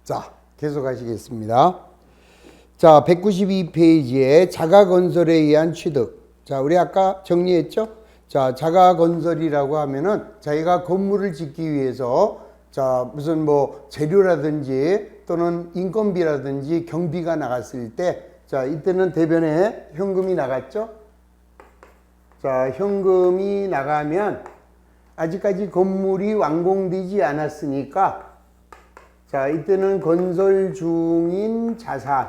자, 계속 하시겠습니다. 자, 192페이지에 자가건설에 의한 취득. 자, 우리 아까 정리했죠? 자, 자가건설이라고 하면은 자기가 건물을 짓기 위해서 자, 무슨 뭐 재료라든지 또는 인건비라든지 경비가 나갔을 때 자, 이때는 대변에 현금이 나갔죠? 자, 현금이 나가면 아직까지 건물이 완공되지 않았으니까 자, 이때는 건설 중인 자산.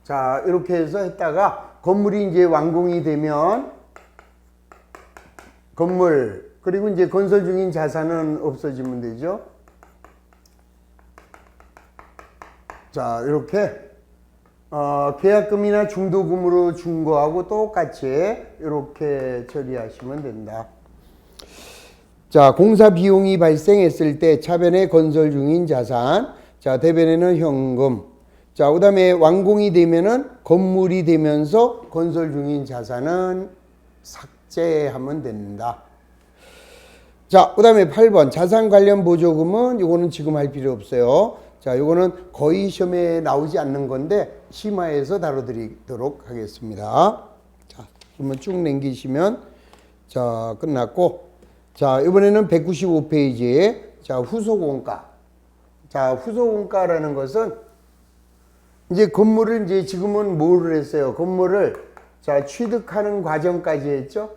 자, 이렇게 해서 했다가 건물이 이제 완공이 되면 건물, 그리고 이제 건설 중인 자산은 없어지면 되죠. 자, 이렇게 계약금이나 중도금으로 준 거하고 똑같이 이렇게 처리하시면 된다. 자, 공사 비용이 발생했을 때 차변에 건설 중인 자산, 자, 대변에는 현금. 자, 그 다음에 완공이 되면은 건물이 되면서 건설 중인 자산은 삭제하면 된다. 자, 그 다음에 8번 자산 관련 보조금은 요거는 지금 할 필요 없어요. 자, 요거는 거의 시험에 나오지 않는 건데 심화해서 다뤄드리도록 하겠습니다. 자, 한번 쭉 남기시면 자, 끝났고, 자, 이번에는 195페이지에 자, 후속원가. 자, 후속원가라는 것은 이제 건물을 이제 지금은 뭐를 했어요? 건물을 자, 취득하는 과정까지 했죠?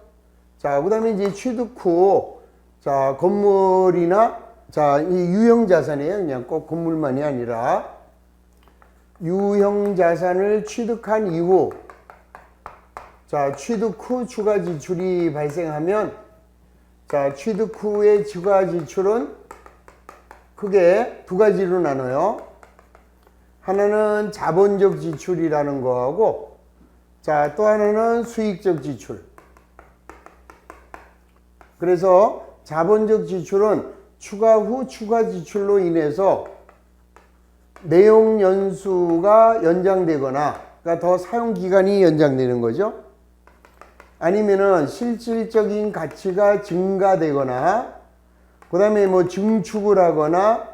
자, 그 다음에 이제 취득 후 자, 건물이나 자, 이 유형 자산이에요. 그냥 꼭 건물만이 아니라 유형 자산을 취득한 이후 자, 취득 후 추가 지출이 발생하면 자, 취득 후의 추가 지출은 크게 두 가지로 나눠요. 하나는 자본적 지출이라는 거하고 자, 또 하나는 수익적 지출. 그래서 자본적 지출은 추가 후 추가 지출로 인해서 내용 연수가 연장되거나 그러니까 더 사용 기간이 연장되는 거죠. 아니면은 실질적인 가치가 증가되거나 그 다음에 뭐 증축을 하거나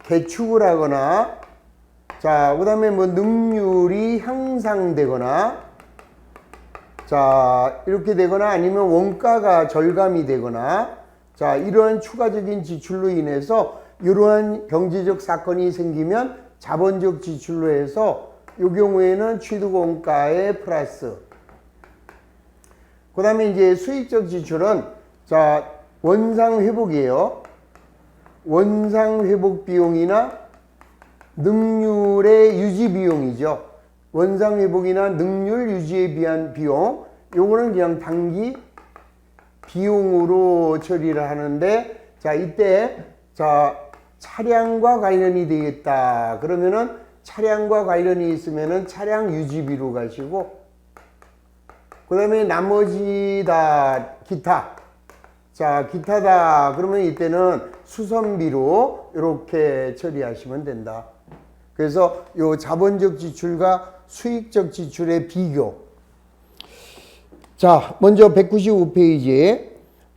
개축을 하거나 자, 그 다음에 뭐 능률이 향상되거나 자, 이렇게 되거나 아니면 원가가 절감이 되거나 자, 이러한 추가적인 지출로 인해서 이러한 경제적 사건이 생기면 자본적 지출로 해서 이 경우에는 취득원가에 플러스. 그 다음에 이제 수익적 지출은 자, 원상회복이에요. 원상회복 비용이나 능률의 유지 비용이죠. 원상회복이나 능률 유지에 비한 비용, 요거는 그냥 단기 비용으로 처리를 하는데 자, 이때 자, 차량과 관련이 되겠다. 그러면은 차량과 관련이 있으면은 차량 유지비로 가시고 그 다음에 나머지 다 기타. 자, 기타다. 그러면 이때는 수선비로 이렇게 처리하시면 된다. 그래서 요 자본적 지출과 수익적 지출의 비교. 자, 먼저 195페이지에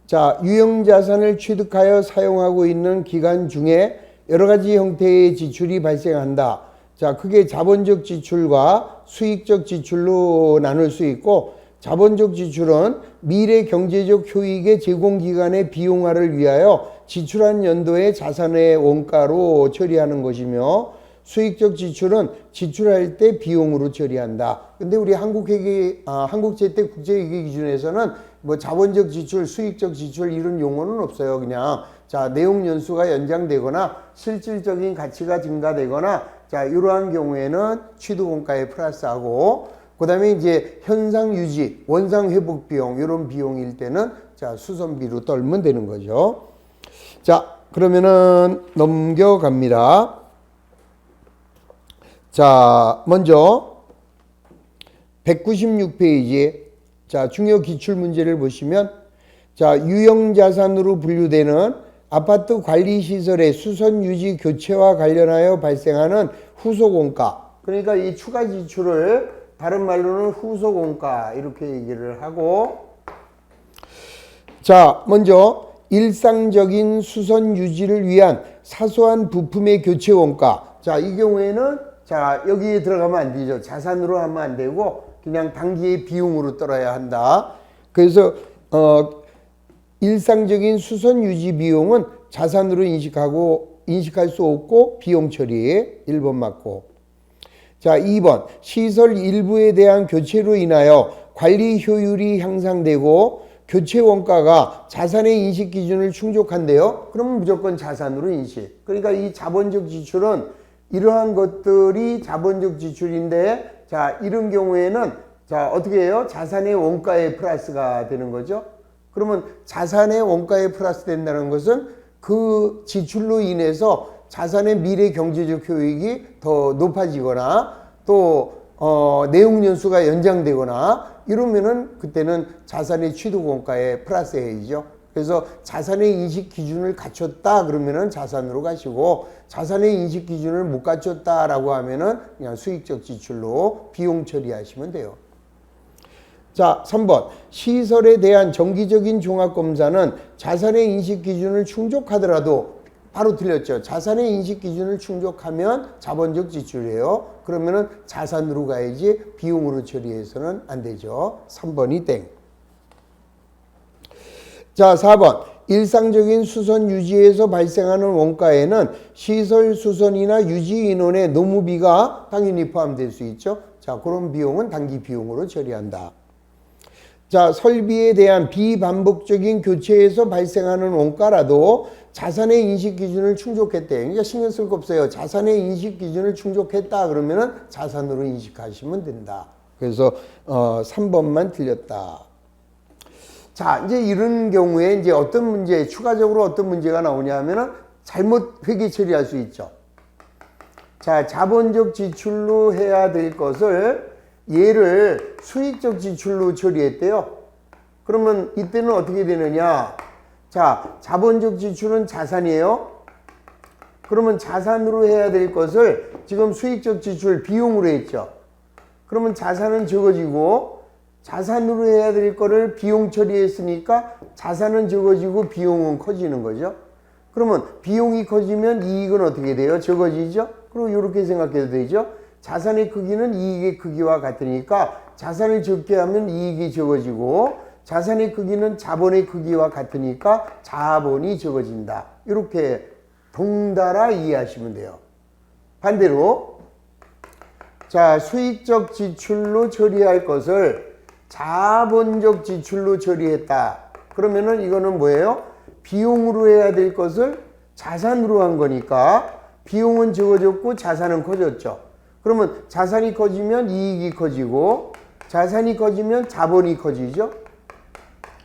자, 유형자산을 취득하여 사용하고 있는 기간 중에 여러 가지 형태의 지출이 발생한다. 자, 크게 자본적 지출과 수익적 지출로 나눌 수 있고 자본적 지출은 미래 경제적 효익의 제공기간의 비용화를 위하여 지출한 연도의 자산의 원가로 처리하는 것이며 수익적 지출은 지출할 때 비용으로 처리한다. 근데 우리 한국제때 국제회계 기준에서는 뭐 자본적 지출, 수익적 지출 이런 용어는 없어요. 그냥 자, 내용 연수가 연장되거나 실질적인 가치가 증가되거나 자, 이러한 경우에는 취득원가에 플러스하고 그 다음에 이제 현상 유지, 원상 회복 비용 이런 비용일 때는 자, 수선비로 떨면 되는 거죠. 자, 그러면은 넘겨갑니다. 자, 먼저 196페이지에 자, 중요 기출 문제를 보시면 자, 유형 자산으로 분류되는 아파트 관리 시설의 수선 유지 교체와 관련하여 발생하는 후속 원가. 그러니까 이 추가 지출을 다른 말로는 후속 원가 이렇게 얘기를 하고 자, 먼저 일상적인 수선 유지를 위한 사소한 부품의 교체 원가. 자, 이 경우에는 자, 여기에 들어가면 안 되죠. 자산으로 하면 안 되고 그냥 단기의 비용으로 떨어야 한다. 그래서 일상적인 수선 유지 비용은 자산으로 인식할 수 없고 비용 처리 1번 맞고. 자, 2번 시설 일부에 대한 교체로 인하여 관리 효율이 향상되고 교체 원가가 자산의 인식 기준을 충족한대요. 그러면 무조건 자산으로 인식. 그러니까 이 자본적 지출은 이러한 것들이 자본적 지출인데, 자, 이런 경우에는 자, 어떻게 해요? 자산의 원가에 플러스가 되는 거죠. 그러면 자산의 원가에 플러스 된다는 것은 그 지출로 인해서 자산의 미래 경제적 효익이 더 높아지거나 또 내용 연수가 연장되거나 이러면은 그때는 자산의 취득 원가에 플러스 해야죠. 그래서 자산의 인식 기준을 갖췄다 그러면은 자산으로 가시고, 자산의 인식 기준을 못 갖췄다라고 하면은 그냥 수익적 지출로 비용 처리하시면 돼요. 자, 3번 시설에 대한 정기적인 종합검사는 자산의 인식 기준을 충족하더라도, 바로 틀렸죠. 자산의 인식 기준을 충족하면 자본적 지출이에요. 그러면은 자산으로 가야지 비용으로 처리해서는 안 되죠. 3번이 땡. 자, 4번 일상적인 수선 유지에서 발생하는 원가에는 시설 수선이나 유지 인원의 노무비가 당연히 포함될 수 있죠. 자, 그런 비용은 단기 비용으로 처리한다. 자, 설비에 대한 비반복적인 교체에서 발생하는 원가라도 자산의 인식 기준을 충족했대. 그러니까 신경 쓸 거 없어요. 자산의 인식 기준을 충족했다 그러면은 자산으로 인식하시면 된다. 그래서 3번만 틀렸다. 자, 이제 이런 경우에 이제 어떤 문제, 추가적으로 어떤 문제가 나오냐 하면은 잘못 회계 처리할 수 있죠. 자, 자본적 지출로 해야 될 것을 얘를 수익적 지출로 처리했대요. 그러면 이때는 어떻게 되느냐? 자, 자본적 지출은 자산이에요. 그러면 자산으로 해야 될 것을 지금 수익적 지출 비용으로 했죠. 그러면 자산은 적어지고 자산으로 해야 될 거를 비용 처리했으니까 자산은 적어지고 비용은 커지는 거죠. 그러면 비용이 커지면 이익은 어떻게 돼요? 적어지죠? 그리고 이렇게 생각해도 되죠. 자산의 크기는 이익의 크기와 같으니까 자산을 적게 하면 이익이 적어지고 자산의 크기는 자본의 크기와 같으니까 자본이 적어진다. 이렇게 동달아 이해하시면 돼요. 반대로 자, 수익적 지출로 처리할 것을 자본적 지출로 처리했다. 그러면은 이거는 뭐예요? 비용으로 해야 될 것을 자산으로 한 거니까 비용은 적어졌고 자산은 커졌죠. 그러면 자산이 커지면 이익이 커지고 자산이 커지면 자본이 커지죠.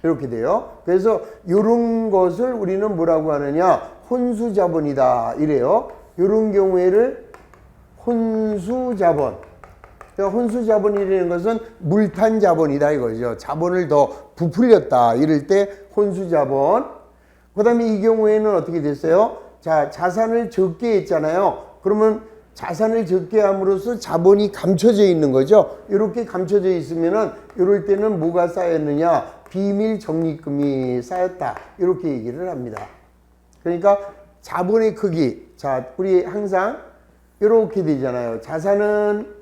이렇게 돼요. 그래서 이런 것을 우리는 뭐라고 하느냐? 혼수자본이다 이래요. 이런 경우에를 혼수자본. 그러니까 혼수자본이라는 것은 물탄자본이다 이거죠. 자본을 더 부풀렸다 이럴 때 혼수자본. 그 다음에 이 경우에는 어떻게 됐어요? 자, 자산을 적게 했잖아요. 그러면 자산을 적게 함으로써 자본이 감춰져 있는 거죠. 이렇게 감춰져 있으면은 이럴 때는 뭐가 쌓였느냐? 비밀 적립금이 쌓였다. 이렇게 얘기를 합니다. 그러니까 자본의 크기. 자, 우리 항상 이렇게 되잖아요. 자산은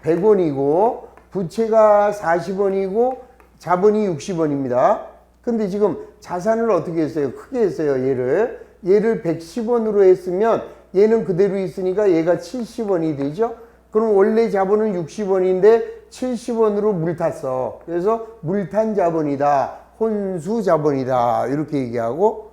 100원이고 부채가 40원이고 자본이 60원입니다. 근데 지금 자산을 어떻게 했어요? 크게 했어요. 얘를 110원으로 했으면 얘는 그대로 있으니까 얘가 70원이 되죠. 그럼 원래 자본은 60원인데 70원으로 물탔어. 그래서 물탄 자본이다. 혼수 자본이다. 이렇게 얘기하고,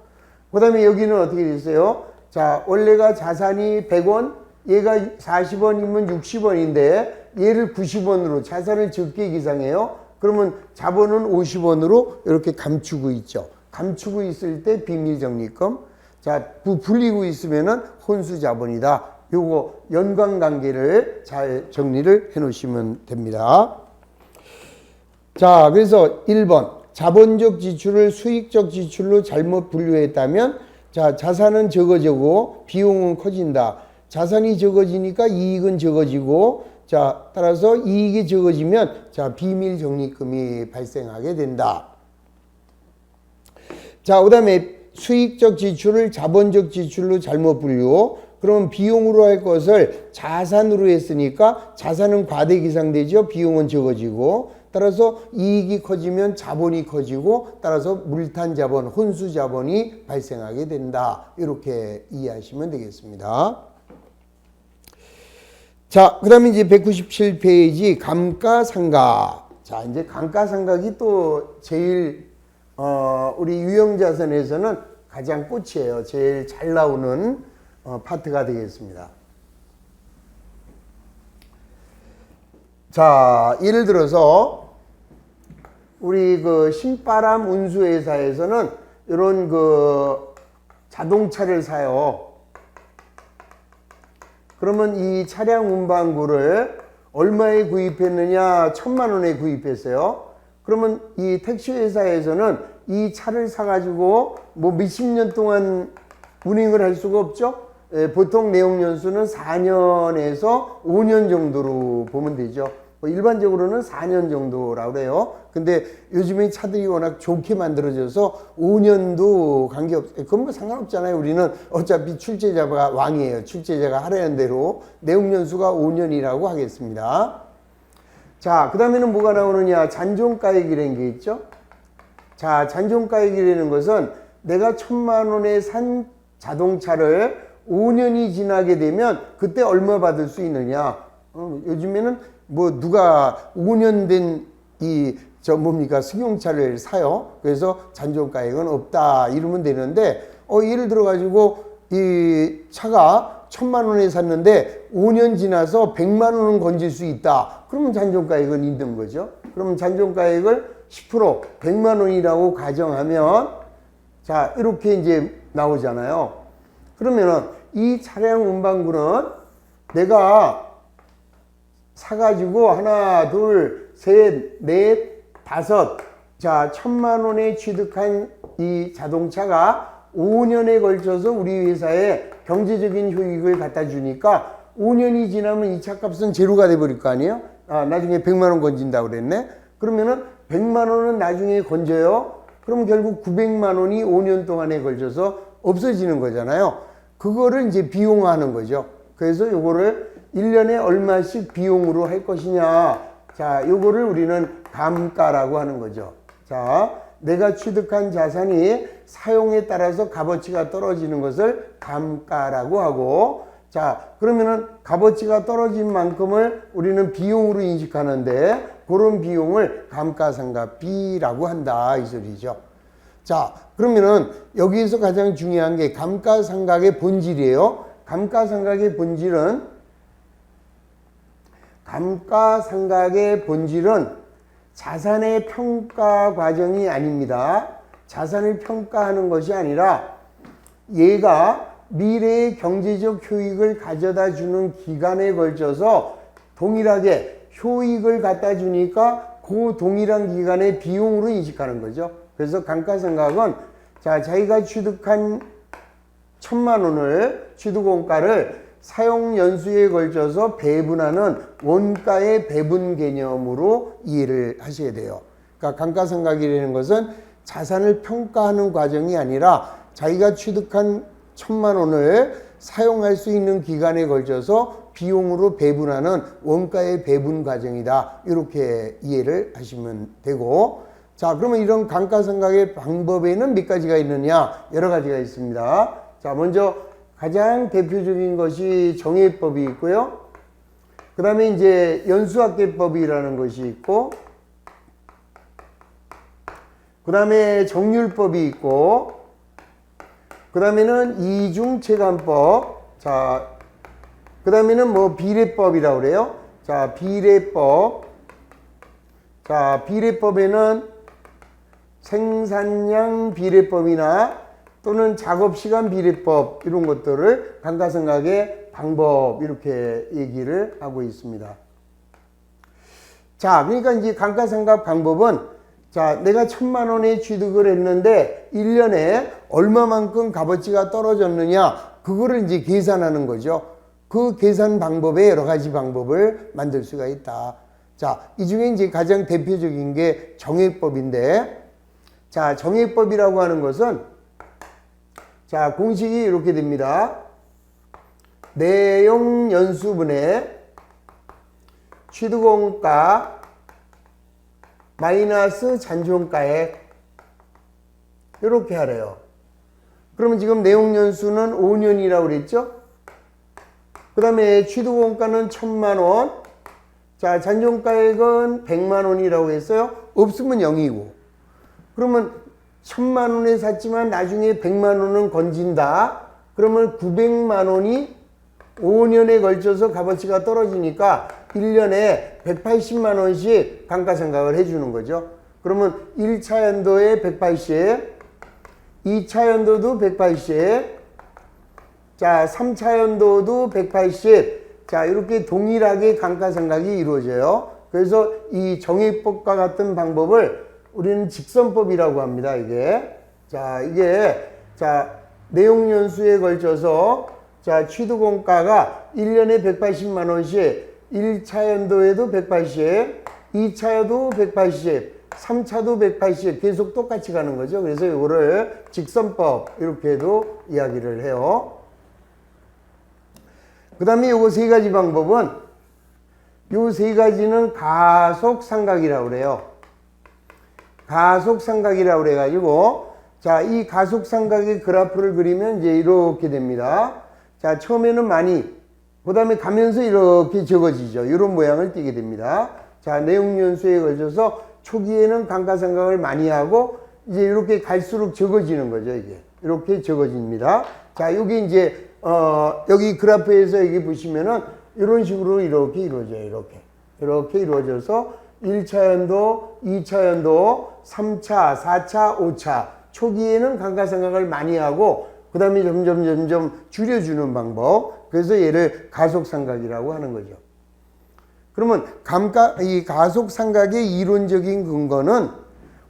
그 다음에 여기는 어떻게 됐어요? 자, 원래가 자산이 100원, 얘가 40원이면 60원인데 얘를 90원으로 자산을 적게 기상해요. 그러면 자본은 50원으로 이렇게 감추고 있죠. 감추고 있을 때 비밀적립금. 자, 부풀리고 있으면은 혼수자본이다. 요거 연관관계를 잘 정리를 해 놓으시면 됩니다. 자, 그래서 1번 자본적 지출을 수익적 지출로 잘못 분류했다면, 자, 자산은 적어지고 비용은 커진다. 자산이 적어지니까 이익은 적어지고, 자, 따라서 이익이 적어지면 자, 비밀 적립금이 발생하게 된다. 자, 그다음에 수익적 지출을 자본적 지출로 잘못 분류. 그럼 비용으로 할 것을 자산으로 했으니까 자산은 과대기상되죠. 비용은 적어지고. 따라서 이익이 커지면 자본이 커지고 따라서 물탄자본, 혼수자본이 발생하게 된다. 이렇게 이해하시면 되겠습니다. 자, 그 다음에 이제 197페이지 감가상각. 자, 이제 감가상각이 또 제일 우리 유형자산에서는 가장 꽃이에요. 제일 잘 나오는 파트가 되겠습니다. 자, 예를 들어서 우리 그 신바람 운수회사에서는 이런 그 자동차를 사요. 그러면 이 차량 운반구를 얼마에 구입했느냐? 1,000만 원에 구입했어요. 그러면 이 택시회사에서는 이 차를 사가지고 뭐 몇십 년 동안 운행을 할 수가 없죠. 보통 내용연수는 4년에서 5년 정도로 보면 되죠. 일반적으로는 4년 정도라고 그래요. 근데 요즘에 차들이 워낙 좋게 만들어져서 5년도 관계없어요. 그건 뭐 상관없잖아요. 우리는 어차피 출제자가 왕이에요. 출제자가 하라는 대로 내용연수가 5년이라고 하겠습니다. 자, 그 다음에는 뭐가 나오느냐? 잔존가액이라는 게 있죠. 자, 잔존가액이라는 것은 내가 1,000만 원에 산 자동차를 5년이 지나게 되면 그때 얼마 받을 수 있느냐? 요즘에는 뭐 누가 5년 된 뭡니까 승용차를 사요. 그래서 잔존가액은 없다 이러면 되는데 예를 들어 가지고 이 차가 1,000만 원에 샀는데 5년 지나서 100만 원은 건질 수 있다. 그러면 잔존가액은 있는 거죠. 그러면 잔존가액을 10% 100만 원이라고 가정하면 자, 이렇게 이제 나오잖아요. 그러면은 이 차량 운반구는 내가 사가지고 하나, 둘, 셋, 넷, 다섯. 자, 1,000만 원에 취득한 이 자동차가 5년에 걸쳐서 우리 회사에 경제적인 효익을 갖다 주니까 5년이 지나면 이 차값은 제로가 돼버릴 거 아니에요? 나중에 100만 원 건진다고 그랬네? 그러면은 100만 원은 나중에 건져요? 그럼 결국 900만 원이 5년 동안에 걸쳐서 없어지는 거잖아요. 그거를 이제 비용화하는 거죠. 그래서 요거를 1년에 얼마씩 비용으로 할 것이냐. 자, 요거를 우리는 감가라고 하는 거죠. 자, 내가 취득한 자산이 사용에 따라서 값어치가 떨어지는 것을 감가라고 하고, 자, 그러면은 값어치가 떨어진 만큼을 우리는 비용으로 인식하는데 그런 비용을 감가상각비라고 한다 이 소리죠. 자, 그러면은 여기에서 가장 중요한 게 감가상각의 본질이에요. 감가상각의 본질은 자산의 평가 과정이 아닙니다. 자산을 평가하는 것이 아니라 얘가 미래의 경제적 효익을 가져다 주는 기간에 걸쳐서 동일하게 효익을 갖다 주니까 그 동일한 기간의 비용으로 인식하는 거죠. 그래서 감가상각은 자, 자기가 취득한 1,000만 원을 취득원가를 사용 연수에 걸쳐서 배분하는 원가의 배분 개념으로 이해를 하셔야 돼요. 그러니까 감가상각이라는 것은 자산을 평가하는 과정이 아니라 자기가 취득한 1,000만 원을 사용할 수 있는 기간에 걸쳐서 비용으로 배분하는 원가의 배분 과정이다. 이렇게 이해를 하시면 되고, 자, 그러면 이런 감가상각의 방법에는 몇 가지가 있느냐? 여러 가지가 있습니다. 자, 먼저 가장 대표적인 것이 정해법이 있고요. 그 다음에 이제 연수합계법이라는 것이 있고, 그 다음에 정률법이 있고, 그 다음에는 이중체감법, 자, 그 다음에는 뭐 비례법이라고 그래요. 자, 비례법. 자, 비례법에는 생산량 비례법이나 또는 작업시간 비례법 이런 것들을 감가상각의 방법 이렇게 얘기를 하고 있습니다. 자, 그러니까 이제 감가상각 방법은 자, 내가 1,000만 원에 취득을 했는데 1년에 얼마만큼 값어치가 떨어졌느냐 그거를 이제 계산하는 거죠. 그 계산 방법에 여러 가지 방법을 만들 수가 있다. 자, 이 중에 이제 가장 대표적인 게 정액법인데, 자, 정액법이라고 하는 것은 자, 공식이 이렇게 됩니다. 내용 연수분의 취득원가 마이너스 잔존가액 이렇게 하래요. 그러면 지금 내용 연수는 5년이라고 그랬죠? 그 다음에 취득원가는 1,000만원. 자, 잔존가액은 100만원이라고 했어요. 없으면 0이고. 그러면 1,000만원에 샀지만 나중에 100만원은 건진다. 그러면 900만원이 5년에 걸쳐서 값어치가 떨어지니까 1년에 180만원씩 감가상각을 해주는 거죠. 그러면 1차 연도에 180, 2차 연도도 180, 자, 3차 연도도 180. 자, 이렇게 동일하게 감가상각이 이루어져요. 그래서 이 정액법과 같은 방법을 우리는 직선법이라고 합니다, 이게. 자, 자, 내용연수에 걸쳐서, 자, 취득원가가 1년에 180만원씩, 1차 연도에도 180, 2차에도 180, 3차도 180 계속 똑같이 가는 거죠. 그래서 이거를 직선법 이렇게도 이야기를 해요. 그 다음에 요거 세 가지 방법은 요 세 가지는 가속상각이라고 그래요. 가속상각이라고 그래가지고 자, 이 가속상각의 그래프를 그리면 이제 이렇게 됩니다. 자, 처음에는 많이, 그 다음에 가면서 이렇게 적어지죠. 이런 모양을 띠게 됩니다. 자, 내용연수에 걸쳐서 초기에는 감가상각을 많이 하고 이제 이렇게 갈수록 적어지는 거죠. 이게 이렇게 적어집니다. 자, 여기 이제 여기 그래프에서 여기 보시면은 이런 식으로 이렇게 이루어져요. 이렇게 이루어져서 1차 연도, 2차 연도, 3차, 4차, 5차 초기에는 감가상각을 많이 하고 그 다음에 점점 줄여주는 방법. 그래서 얘를 가속상각이라고 하는 거죠. 그러면 이 가속상각의 이론적인 근거는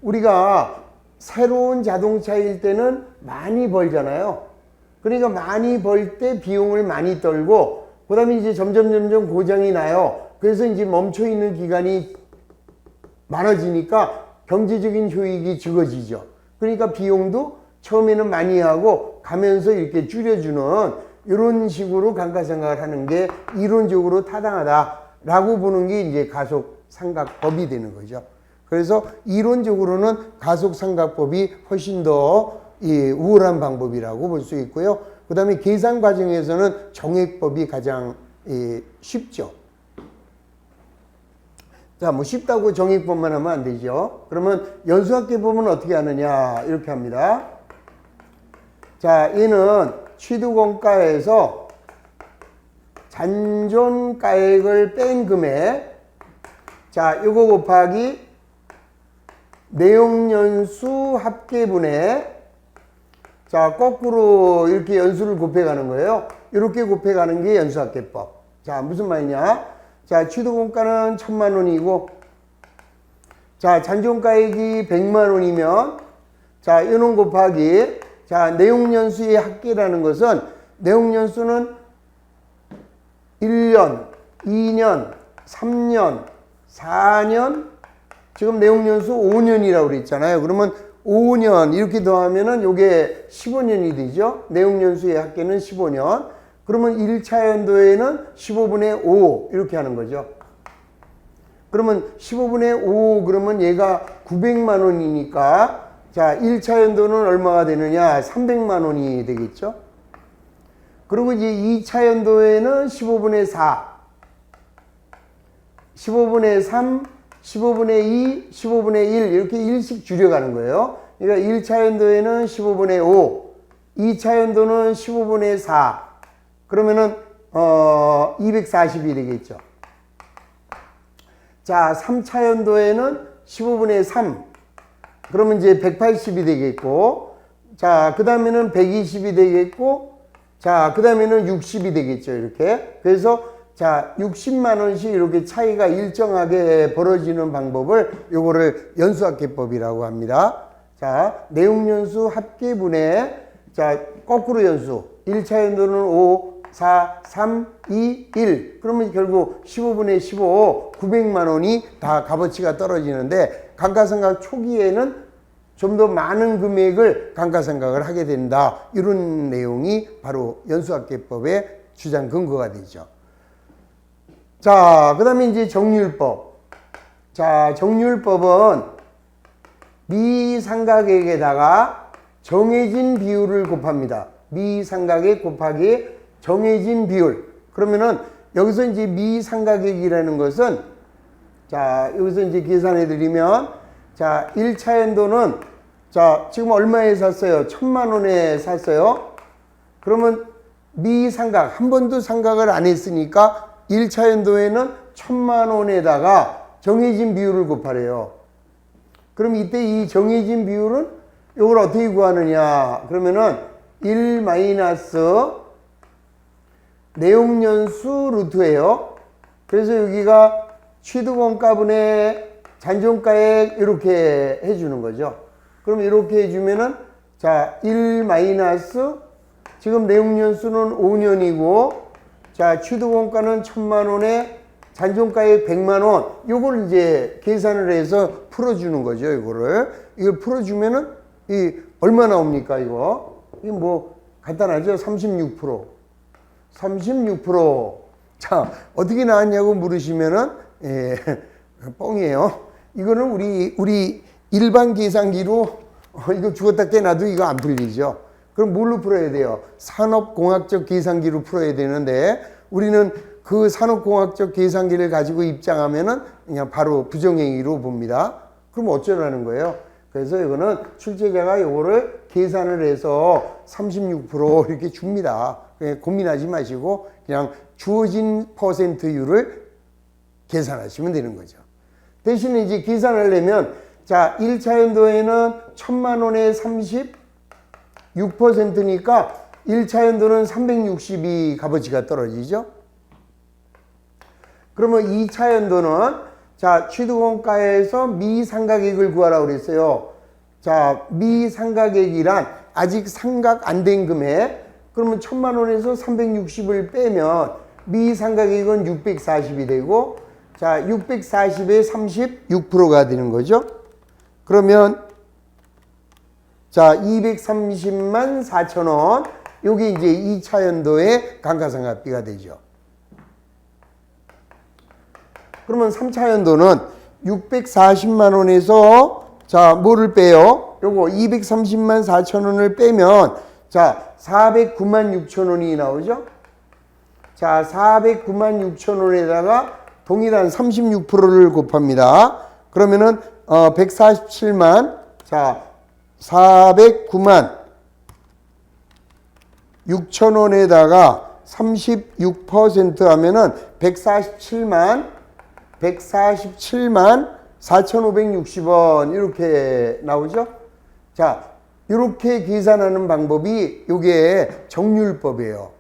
우리가 새로운 자동차일 때는 많이 벌잖아요. 그러니까 많이 벌 때 비용을 많이 떨고 그 다음에 이제 점점 고장이 나요. 그래서 이제 멈춰 있는 기간이 많아지니까 경제적인 효익이 적어지죠. 그러니까 비용도 처음에는 많이 하고 가면서 이렇게 줄여주는 이런 식으로 감가상각을 하는 게 이론적으로 타당하다라고 보는 게 이제 가속상각법이 되는 거죠. 그래서 이론적으로는 가속상각법이 훨씬 더 우월한 방법이라고 볼 수 있고요. 그 다음에 계산 과정에서는 정액법이 가장 쉽죠. 자, 뭐 쉽다고 정액법만 하면 안 되죠. 그러면 연수학계법은 어떻게 하느냐 이렇게 합니다. 자, 얘는 취득원가에서 잔존가액을 뺀 금액, 자, 요거 곱하기 내용연수 합계분의, 자, 거꾸로 이렇게 연수를 곱해가는 거예요. 이렇게 곱해가는 게 연수합계법. 자, 무슨 말이냐? 자, 취득원가는 1,000만원이고, 자, 잔존가액이 100만원이면, 자, 이놈 곱하기, 자, 내용연수의 합계라는 것은, 내용연수는 1년, 2년, 3년, 4년, 지금 내용연수 5년이라고 그랬잖아요. 그러면 5년 이렇게 더하면은 요게 15년이 되죠. 내용연수의 합계는 15년. 그러면 1차 연도에는 15분의 5 이렇게 하는 거죠. 그러면 15분의 5 그러면 얘가 900만 원이니까 자, 1차 연도는 얼마가 되느냐? 300만 원이 되겠죠. 그리고 이제 2차 연도에는 15분의 4, 15분의 3, 15분의 2, 15분의 1 이렇게 1씩 줄여가는 거예요. 그러니까 1차 연도에는 15분의 5, 2차 연도는 15분의 4 그러면은 240이 되겠죠. 자, 3차 연도에는 15분의 3 그러면 이제 180이 되겠고, 자, 그 다음에는 120이 되겠고, 자, 그 다음에는 60이 되겠죠. 이렇게. 그래서 자, 60만 원씩 이렇게 차이가 일정하게 벌어지는 방법을 요거를 연수합계법이라고 합니다. 자, 내용연수 합계분의 자, 거꾸로 연수. 1차 연도는 5, 4, 3, 2, 1. 그러면 결국 15분의 15, 900만 원이 다 값어치가 떨어지는데 감가상각 초기에는 좀 더 많은 금액을 감가상각을 하게 된다. 이런 내용이 바로 연수학계법의 주장 근거가 되죠. 자, 그 다음에 이제 정률법. 자, 정률법은 미상각액에다가 정해진 비율을 곱합니다. 미상각액 곱하기 정해진 비율. 그러면은 여기서 이제 미상각액이라는 것은 자, 여기서 이제 계산해 드리면 자, 1차 연도는 자, 지금 얼마에 샀어요? 1,000만 원에 샀어요. 그러면 미상각, 한 번도 상각을 안 했으니까 1차 연도에는 1,000만 원에다가 정해진 비율을 곱하래요. 그럼 이때 이 정해진 비율은 이걸 어떻게 구하느냐? 그러면은 1 마이너스 내용연수 루트예요. 그래서 여기가 취득원가분의 잔존가액 이렇게 해주는 거죠. 그럼 이렇게 해주면은 자, 1 마이너스 지금 내용연수는 5년이고 자, 취득원가는 1,000만 원에 잔존가액 100만 원. 요걸 이제 계산을 해서 풀어주는 거죠. 이걸 풀어주면은 이 얼마 나옵니까 이거? 이 뭐 간단하죠. 36%. 36%. 자, 어떻게 나왔냐고 물으시면은 예, 뻥이에요. 이거는 우리 일반 계산기로 이거 죽었다 깨놔도 이거 안 풀리죠. 그럼 뭘로 풀어야 돼요? 산업공학적 계산기로 풀어야 되는데 우리는 그 산업공학적 계산기를 가지고 입장하면은 그냥 바로 부정행위로 봅니다. 그럼 어쩌라는 거예요? 그래서 이거는 출제자가 이거를 계산을 해서 36% 이렇게 줍니다. 그냥 고민하지 마시고 그냥 주어진 퍼센트율을 계산하시면 되는 거죠. 대신에 이제 계산하려면 자, 1차 연도에는 1,000만 원에 36%니까 1차 연도는 360이 값어치가 떨어지죠. 그러면 2차 연도는 자, 취득원가에서 미상각액을 구하라고 그랬어요. 자, 미상각액이란 아직 상각 안 된 금액. 그러면 1,000만 원에서 360을 빼면 미상각액은 640이 되고 자, 640에 36%가 되는 거죠. 그러면 자, 230만 4천 원. 요게 이제 2차 연도의 감가상각비가 되죠. 그러면 3차 연도는 640만 원에서 자, 뭐를 빼요? 요거 230만 4천 원을 빼면 자, 409만 6천 원이 나오죠. 자, 409만 6천 원에다가 동일한 36%를 곱합니다. 그러면은 147만 자, 409만 6천 원에다가 36% 하면은 147만 4,560원 이렇게 나오죠. 자, 이렇게 계산하는 방법이 이게 정률법이에요.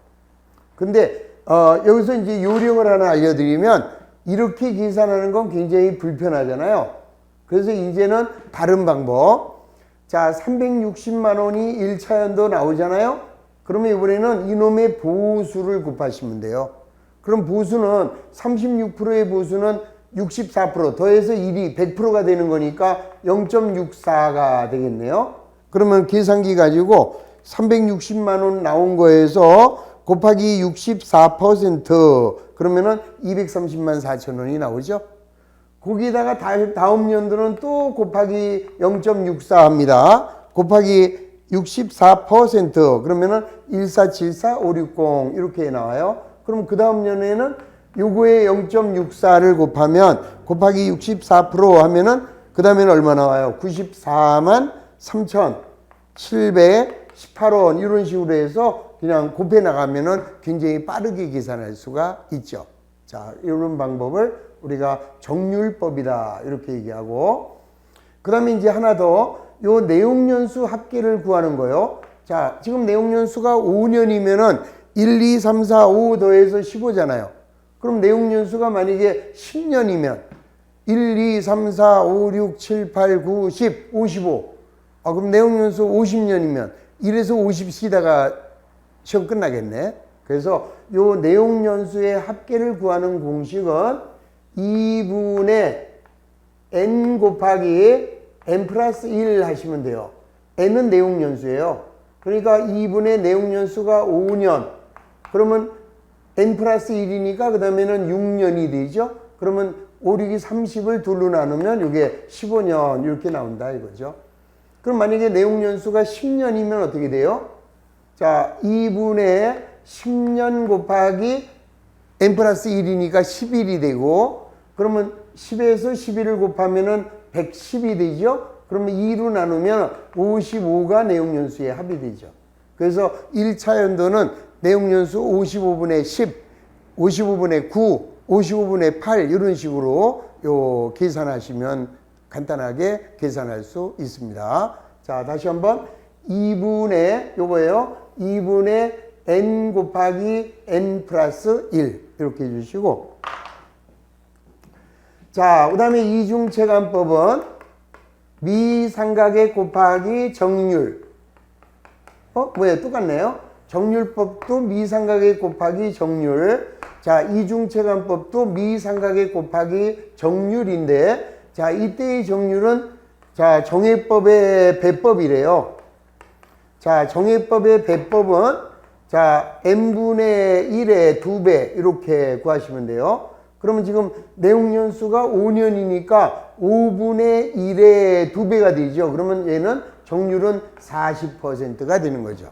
근데 여기서 이제 요령을 하나 알려드리면 이렇게 계산하는 건 굉장히 불편하잖아요. 그래서 이제는 다른 방법. 자, 360만 원이 1차 연도 나오잖아요. 그러면 이번에는 이놈의 보수를 곱하시면 돼요. 그럼 보수는 36%의 보수는 64% 더해서 1이 100%가 되는 거니까 0.64가 되겠네요. 그러면 계산기 가지고 360만 원 나온 거에서 곱하기 64% 그러면은 230만 4천 원이 나오죠. 거기다가 다음 연도는 또 곱하기 0.64 합니다. 곱하기 64% 그러면은 1474560 이렇게 나와요. 그럼 그 다음 년에는 요거에 0.64를 곱하면 곱하기 64% 하면은 그 다음에는 얼마 나와요? 94만 3,718원 이런 식으로 해서 그냥 곱해 나가면은 굉장히 빠르게 계산할 수가 있죠. 자, 이런 방법을 우리가 정률법이다 이렇게 얘기하고 그 다음에 이제 하나 더 요 내용연수 합계를 구하는 거예요. 자, 지금 내용연수가 5년이면은 1, 2, 3, 4, 5 더해서 15잖아요. 그럼 내용연수가 만약에 10년이면 1, 2, 3, 4, 5, 6, 7, 8, 9, 10, 55. 그럼 내용연수 50년이면 1에서 50 쓰다가 시험 끝나겠네. 그래서 요 내용연수의 합계를 구하는 공식은 2분의 n 곱하기 n 플러스 1 하시면 돼요. n은 내용연수예요. 그러니까 2분의 내용연수가 5년. 그러면 n 플러스 1이니까 그 다음에는 6년이 되죠. 그러면 5, 6이 30을 둘로 나누면 이게 15년 이렇게 나온다 이거죠. 그럼 만약에 내용연수가 10년이면 어떻게 돼요? 자, 2분의 10년 곱하기 n 플러스 1이니까 11이 되고, 그러면 10에서 11을 곱하면은 110이 되죠? 그러면 2로 나누면 55가 내용연수의 합이 되죠. 그래서 1차 연도는 내용연수 55분의 10, 55분의 9, 55분의 8 이런 식으로 요 계산하시면 간단하게 계산할 수 있습니다. 자, 다시 한번 2분의 요거예요. 2분의 n 곱하기 n 플러스 1 이렇게 해주시고, 자, 그 다음에 이중체감법은 미삼각의 곱하기 정률. 뭐예요? 똑같네요. 정률법도 미삼각의 곱하기 정률. 자, 이중체감법도 미삼각의 곱하기 정률인데, 자, 이때의 정률은 자, 정해법의 배법이래요. 자, 정해법의 배법은 자, n분의 1의 2배 이렇게 구하시면 돼요. 그러면 지금 내용연수가 5년이니까 5분의 1의 2배가 되죠. 그러면 얘는 정률은 40%가 되는 거죠.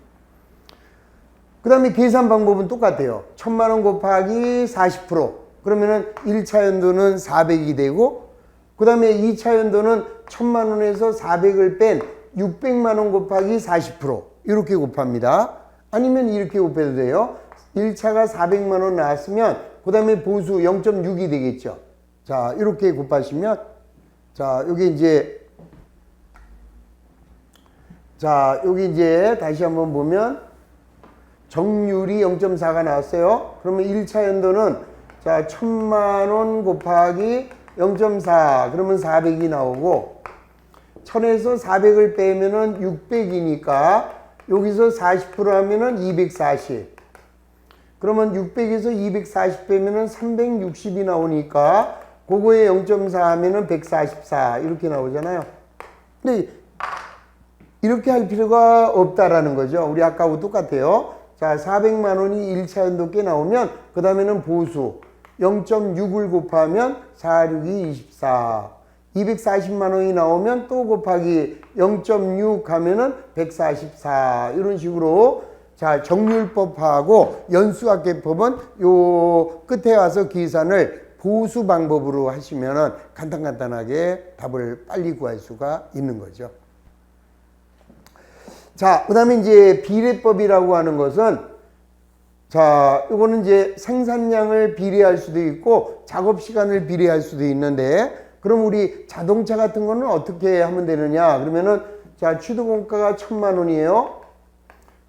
그 다음에 계산 방법은 똑같아요. 1000만 원 곱하기 40%. 그러면은 1차 연도는 400이 되고, 그 다음에 2차 연도는 1000만 원에서 400을 뺀 600만 원 곱하기 40%. 이렇게 곱합니다. 아니면 이렇게 곱해도 돼요. 1차가 400만 원 나왔으면 그 다음에 보수 0.6이 되겠죠. 자, 이렇게 곱하시면, 자, 여기 이제, 자, 여기 이제 다시 한번 보면 정률이 0.4가 나왔어요. 그러면 1차 연도는 자, 1000만 원 곱하기 0.4 그러면 400이 나오고, 1000에서 400을 빼면은 600이니까 여기서 40% 하면은 240. 그러면 600에서 240 빼면은 360이 나오니까 그거에 0.4 하면은 144 이렇게 나오잖아요. 근데 이렇게 할 필요가 없다라는 거죠. 우리 아까하고 똑같아요. 자, 400만 원이 1차 연도께 나오면 그 다음에는 보수 0.6을 곱하면 4, 6이 24. 240만 원이 나오면 또 곱하기 0.6 하면은 144 이런 식으로. 자, 정률법하고 연수학계법은 요 끝에 와서 계산을 보수 방법으로 하시면은 간단하게 답을 빨리 구할 수가 있는 거죠. 자, 그 다음에 이제 비례법이라고 하는 것은, 자, 요거는 이제 생산량을 비례할 수도 있고 작업 시간을 비례할 수도 있는데, 그럼 우리 자동차 같은 거는 어떻게 하면 되느냐? 그러면은 자, 취득원가가 1000만 원이에요.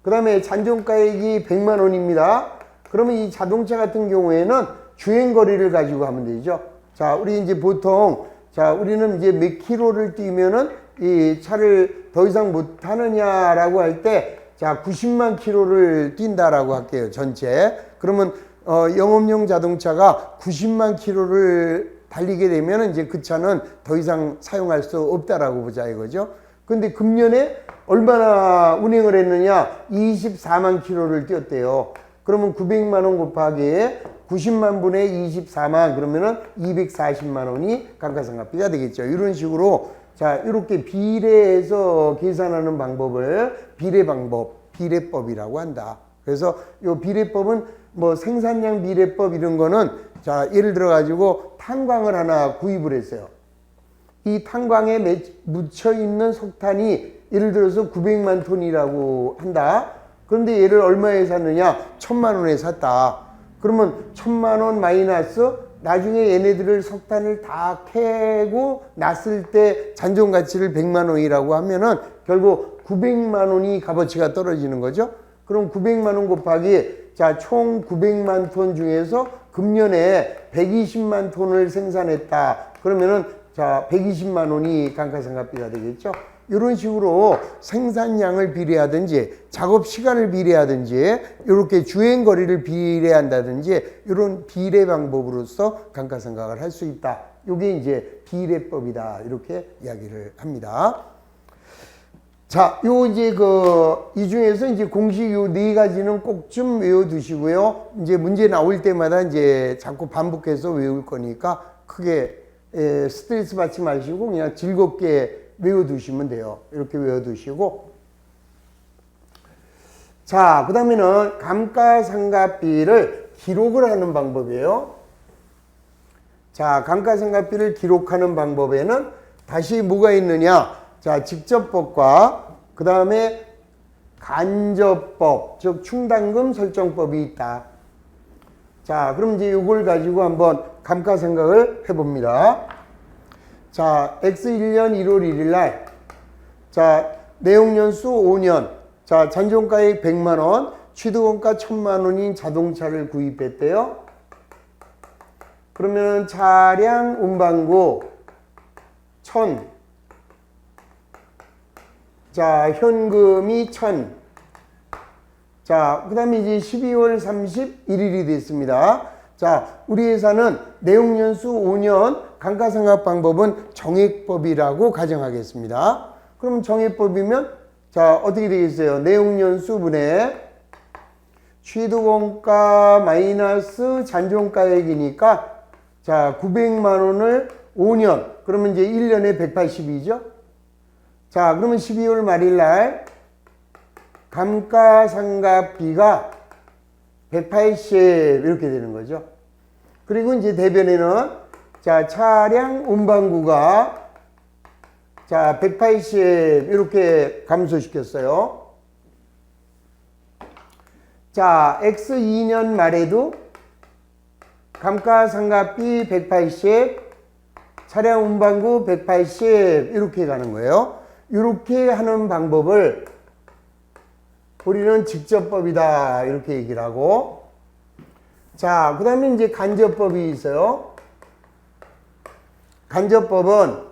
그 다음에 잔존가액이 100만 원입니다. 그러면 이 자동차 같은 경우에는 주행거리를 가지고 하면 되죠. 자, 우리 이제 보통, 자, 우리는 이제 몇 킬로를 뛰면은 이 차를 더 이상 못 타느냐라고 할 때, 자, 90만 킬로를 뛴다라고 할게요, 전체. 그러면, 영업용 자동차가 90만 킬로를 달리게 되면 이제 그 차는 더 이상 사용할 수 없다라고 보자 이거죠. 근데 금년에 얼마나 운행을 했느냐? 24만 킬로를 뛰었대요. 그러면 900만 원 곱하기 90만 분의 24만 그러면은 240만 원이 감가상각비가 되겠죠. 이런 식으로 자, 이렇게 비례해서 계산하는 방법을 비례 방법, 비례법이라고 한다. 그래서 이 비례법은 뭐 생산량 비례법 이런 거는 자, 예를 들어 가지고 탄광을 하나 구입을 했어요. 이 탄광에 묻혀 있는 석탄이 예를 들어서 900만 톤이라고 한다. 그런데 얘를 얼마에 샀느냐? 1000만 원에 샀다. 그러면 1000만 원 마이너스 나중에 얘네들을 석탄을 다 캐고 났을 때 잔존 가치를 100만 원이라고 하면은 결국 900만 원이 값어치가 떨어지는 거죠. 그럼 900만 원 곱하기 자, 총 900만 톤 중에서 금년에 120만 톤을 생산했다. 그러면은 자, 120만 원이 감가상각비가 되겠죠. 이런 식으로 생산량을 비례하든지 작업 시간을 비례하든지 이렇게 주행 거리를 비례한다든지 이런 비례 방법으로서 감가상각을 할 수 있다. 이게 이제 비례법이다. 이렇게 이야기를 합니다. 자, 요 이제 이 중에서 이제 공식 요 네 가지는 꼭 좀 외워두시고요. 이제 문제 나올 때마다 이제 자꾸 반복해서 외울 거니까 크게 스트레스 받지 마시고 그냥 즐겁게 외워두시면 돼요. 이렇게 외워두시고. 자, 그 다음에는 감가상각비를 기록을 하는 방법이에요. 자, 감가상각비를 기록하는 방법에는 다시 뭐가 있느냐? 자, 직접법과 그 다음에 간접법, 즉 충당금 설정법이 있다. 자, 그럼 이제 이걸 가지고 한번 감가상각을 해봅니다. 자, X1년 1월 1일 날, 자, 내용연수 5년, 자, 잔존가액 100만원, 취득원가 1000만원인 자동차를 구입했대요. 그러면 차량 운반고 1000, 자, 현금이 1000. 자, 그 다음에 이제 12월 31일이 됐습니다. 자, 우리 회사는 내용연수 5년 감가상각 방법은 정액법이라고 가정하겠습니다. 그럼 정액법이면 자, 어떻게 되겠어요? 내용연수분의 취득원가 마이너스 잔존가액이니까 자, 900만원을 5년. 그러면 이제 1년에 180이죠? 자, 그러면 12월 말일 날 감가상각비가 180 이렇게 되는 거죠. 그리고 이제 대변에는 자, 차량 운반구가 자, 180 이렇게 감소시켰어요. 자, X2년 말에도 감가상각비 180, 차량 운반구 180 이렇게 가는 거예요. 이렇게 하는 방법을 우리는 직접법이다 이렇게 얘기를 하고, 자, 그 다음에 이제 간접법이 있어요. 간접법은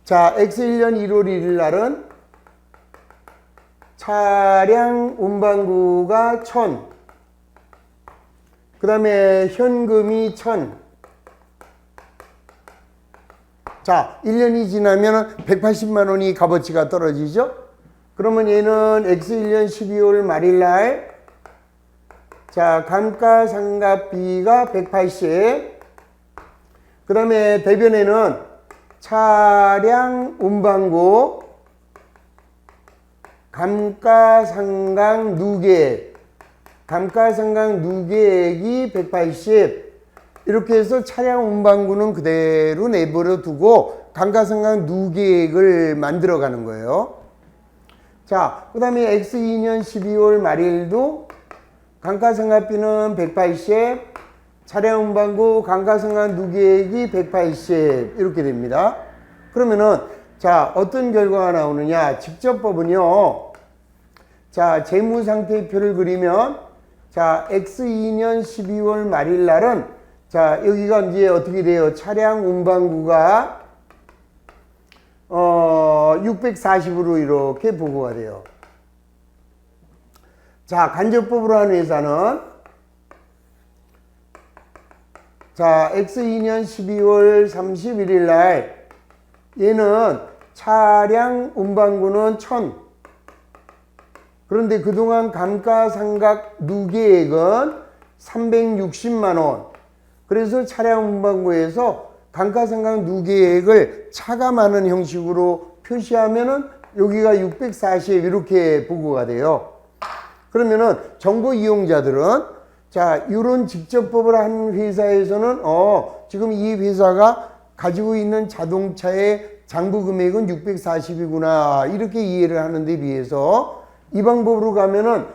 자, X1년 1월 1일 날은 차량 운반구가 1000, 그 다음에 현금이 1000. 자, 1년이 지나면 180만 원이 값어치가 떨어지죠? 그러면 얘는 X1년 12월 말일 날 자, 감가상각비가 180. 그 다음에 대변에는 차량 운반고 감가상각 누계액, 감가상각 누계액이 180. 이렇게 해서 차량 운반구는 그대로 내버려 두고 감가상각 누계액을 만들어 가는 거예요. 자, 그 다음에 X2년 12월 말일도 감가상각비는 180, 차량 운반구 감가상각 누계액이 180 이렇게 됩니다. 그러면은 자, 어떤 결과가 나오느냐? 직접법은요. 자, 재무상태표를 그리면 자, X2년 12월 말일 날은 자, 여기가 이제 어떻게 돼요? 차량 운반구가 640으로 이렇게 보고가 돼요. 자, 간접법으로 하는 회사는 자, X2년 12월 31일 날 얘는 차량 운반구는 1000. 그런데 그동안 감가상각 누계액은 360만 원. 그래서 차량 운반구에서 감가상각 누계액을 차감하는 형식으로 표시하면은 여기가 640 이렇게 보고가 돼요. 그러면은 정보 이용자들은 자, 이런 직접법을 한 회사에서는 지금 이 회사가 가지고 있는 자동차의 장부 금액은 640이구나 이렇게 이해를 하는 데 비해서 이 방법으로 가면은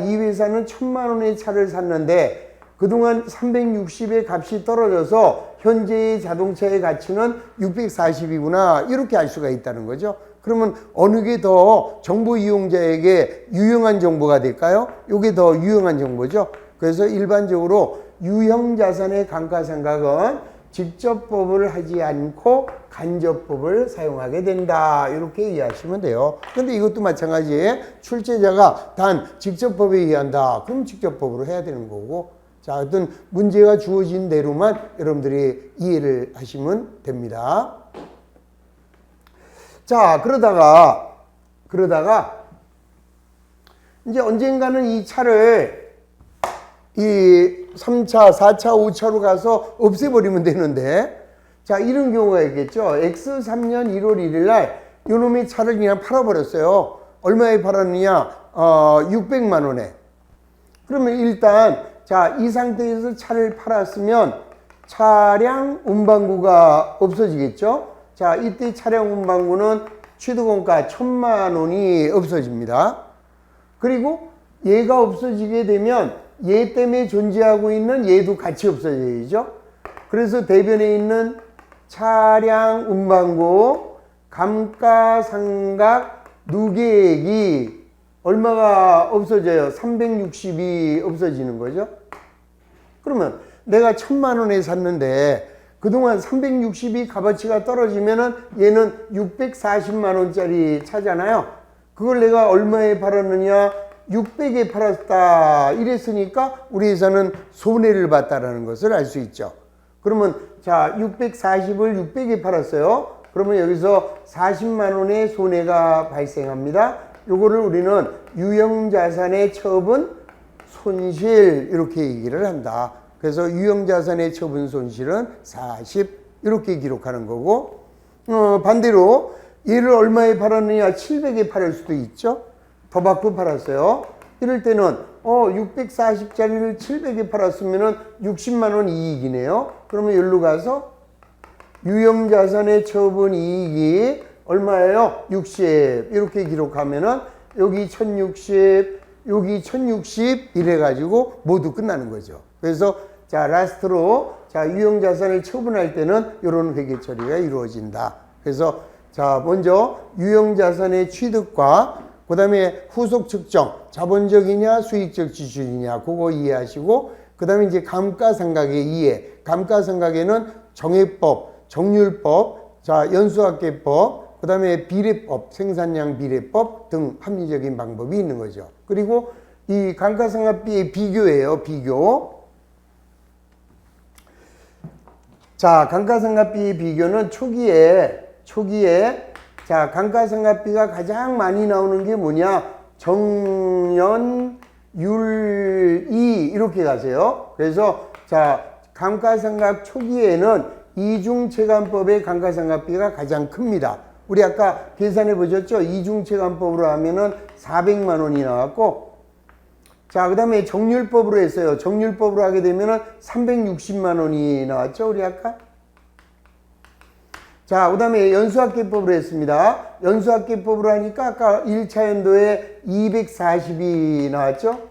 이 회사는 1000만 원의 차를 샀는데 그동안 360의 값이 떨어져서 현재의 자동차의 가치는 640이구나 이렇게 알 수가 있다는 거죠. 그러면 어느 게 더 정보 이용자에게 유용한 정보가 될까요? 이게 더 유용한 정보죠. 그래서 일반적으로 유형자산의 감가상각은 직접법을 하지 않고 간접법을 사용하게 된다. 이렇게 이해하시면 돼요. 근데 이것도 마찬가지에 출제자가 단 직접법에 의한다. 그럼 직접법으로 해야 되는 거고. 자, 어떤 문제가 주어진 대로만 여러분들이 이해를 하시면 됩니다. 자, 그러다가 이제 언젠가는 이 차를 이 3차, 4차, 5차로 가서 없애버리면 되는데, 자, 이런 경우가 있겠죠. X3년 1월 1일 날 요놈의 차를 그냥 팔아버렸어요. 얼마에 팔았느냐? 600만 원에. 그러면 일단, 자, 이 상태에서 차를 팔았으면 차량 운반구가 없어지겠죠. 자, 이때 차량 운반구는 취득원가 1000만 원이 없어집니다. 그리고 얘가 없어지게 되면 얘 때문에 존재하고 있는 얘도 같이 없어져야죠. 그래서 대변에 있는 차량 운반구 감가상각 누계액이 얼마가 없어져요? 360이 없어지는 거죠. 그러면 내가 1000만 원에 샀는데 그동안 360이 값어치가 떨어지면은 얘는 640만 원짜리 차잖아요. 그걸 내가 얼마에 팔았느냐? 600에 팔았다. 이랬으니까 우리 회사는 손해를 봤다라는 것을 알 수 있죠. 그러면 자, 640을 600에 팔았어요. 그러면 여기서 40만 원의 손해가 발생합니다. 요거를 우리는 유형자산의 처분 손실 이렇게 얘기를 한다. 그래서 유형자산의 처분 손실은 40 이렇게 기록하는 거고, 반대로 얘를 얼마에 팔았느냐? 700에 팔을 수도 있죠. 더 받고 팔았어요. 이럴 때는 640짜리를 700에 팔았으면 60만 원 이익이네요. 그러면 여기로 가서 유형자산의 처분 이익이 얼마예요? 60 이렇게 기록하면은 여기 1060 여기 1060 이래가지고 모두 끝나는 거죠. 그래서 자, 라스트로 자, 유형자산을 처분할 때는 이런 회계 처리가 이루어진다. 그래서 자, 먼저 유형자산의 취득과 그 다음에 후속 측정, 자본적이냐 수익적 지출이냐 그거 이해하시고, 그 다음에 이제 감가상각의 이해, 감가상각에는 정해법, 정률법, 자, 연수학계법, 그 다음에 비례법, 생산량 비례법 등 합리적인 방법이 있는 거죠. 그리고 이 감가상각비의 비교예요. 비교. 자, 감가상각비의 비교는 초기에 자, 감가상각비가 가장 많이 나오는 게 뭐냐? 정연, 율, 이 이렇게 가세요. 그래서 자, 감가상각 초기에는 이중체감법의 감가상각비가 가장 큽니다. 우리 아까 계산해 보셨죠? 이중체감법으로 하면은 400만 원이 나왔고, 자, 그 다음에 정률법으로 했어요. 정률법으로 하게 되면은 360만 원이 나왔죠? 우리 아까? 자, 그 다음에 연수학계법으로 했습니다. 연수학계법으로 하니까 아까 1차 연도에 240이 나왔죠?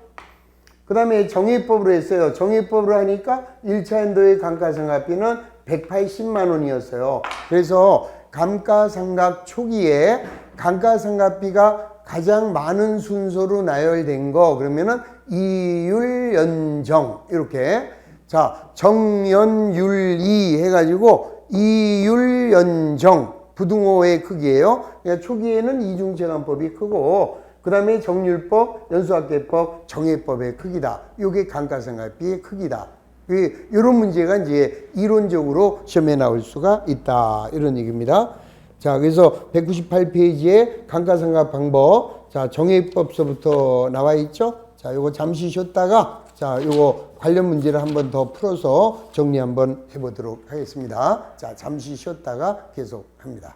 그 다음에 정해법으로 했어요. 정해법으로 하니까 1차 연도의 감가상각비는 180만 원이었어요. 그래서 감가상각 초기에 감가상각비가 가장 많은 순서로 나열된 거, 그러면은 이율연정, 이렇게. 자, 정연율이 해가지고 이율연정, 부등호의 크기예요. 그러니까 초기에는 이중체감법이 크고, 그 다음에 정률법, 연수학계법, 정해법의 크기다. 이게 감가상각비의 크기다. 이런 문제가 이제 이론적으로 시험에 나올 수가 있다. 이런 얘기입니다. 자, 그래서 198페이지에 감가상각 방법, 자, 정해법서부터 나와 있죠? 자, 요거 잠시 쉬었다가, 자, 요거 관련 문제를 한번 더 풀어서 정리 한번 해보도록 하겠습니다. 자, 잠시 쉬었다가 계속 합니다.